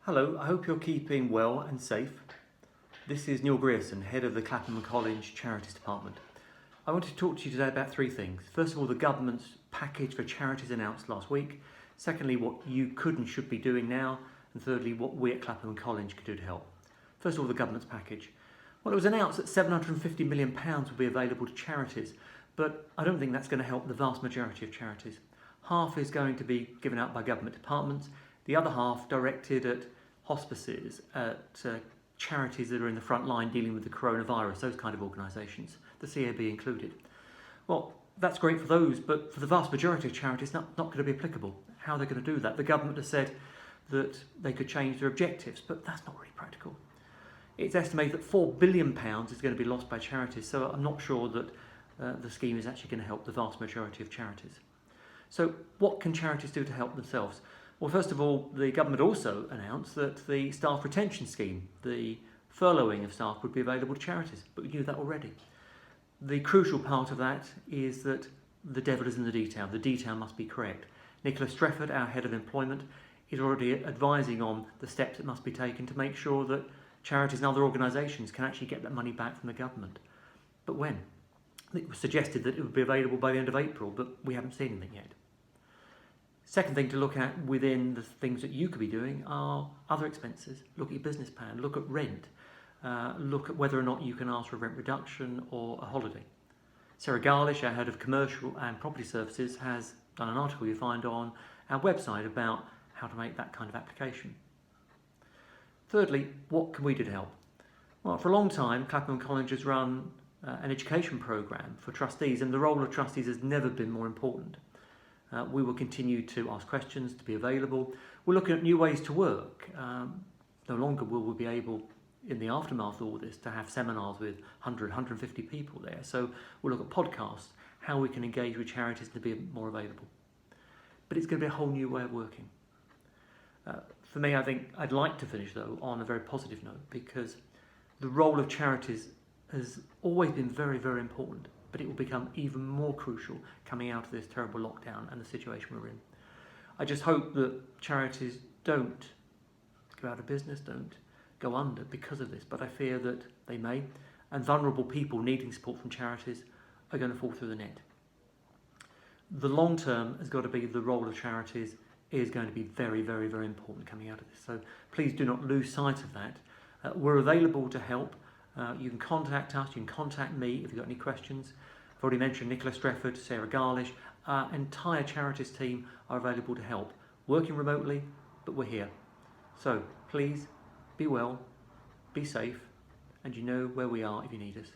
Hello, I hope you're keeping well and safe. This is Neale Grearson, Head of the Clapham College Charities Department. I want to talk to you today about three things. First of all, the government's package for charities announced last week. Secondly, what you could and should be doing now. And thirdly, what we at Clapham College could do to help. First of all, the government's package. Well, it was announced that £750 million will be available to charities, but I don't think that's going to help the vast majority of charities. Half is going to be given out by government departments, the other half directed at hospices, at charities that are in the front line dealing with the coronavirus, those kind of organisations, the CAB included. Well, that's great for those, but for the vast majority of charities, not going to be applicable. How are they going to do that? The government has said that they could change their objectives, but that's not really practical. It's estimated that £4 billion is going to be lost by charities, so I'm not sure that the scheme is actually going to help the vast majority of charities. So what can charities do to help themselves? Well, first of all, the government also announced that the staff retention scheme, the furloughing of staff, would be available to charities, but we knew that already. The crucial part of that is that the devil is in the detail. The detail must be correct. Nicholas Strefford, our Head of Employment, is already advising on the steps that must be taken to make sure that charities and other organisations can actually get that money back from the government. But when? It was suggested that it would be available by the end of April, but we haven't seen anything yet. Second thing to look at within the things that you could be doing are other expenses. Look at your business plan, look at rent, look at whether or not you can ask for a rent reduction or a holiday. Sarah Garlish, our Head of Commercial and Property Services, has done an article you find on our website about how to make that kind of application. Thirdly, what can we do to help? Well, for a long time, Clapham College has run an education programme for trustees, and the role of trustees has never been more important. We will continue to ask questions, to be available. We're looking at new ways to work. No longer will we be able, in the aftermath of all this, to have seminars with 100, 150 people there. So we'll look at podcasts, how we can engage with charities to be more available. But it's going to be a whole new way of working. For me, I think I'd like to finish, though, on a very positive note, because the role of charities has always been very, very important. But it will become even more crucial coming out of this terrible lockdown and the situation we're in. I just hope that charities don't go out of business, don't go under because of this, but I fear that they may, and vulnerable people needing support from charities are going to fall through the net. The long term has got to be the role of charities is going to be very, very, very important coming out of this. So please do not lose sight of that. We're available to help. You can contact us, you can contact me if you've got any questions. I've already mentioned Nicholas Strefford, Sarah Garlish. Our entire charities team are available to help. Working remotely, but we're here. So please be well, be safe, and you know where we are if you need us.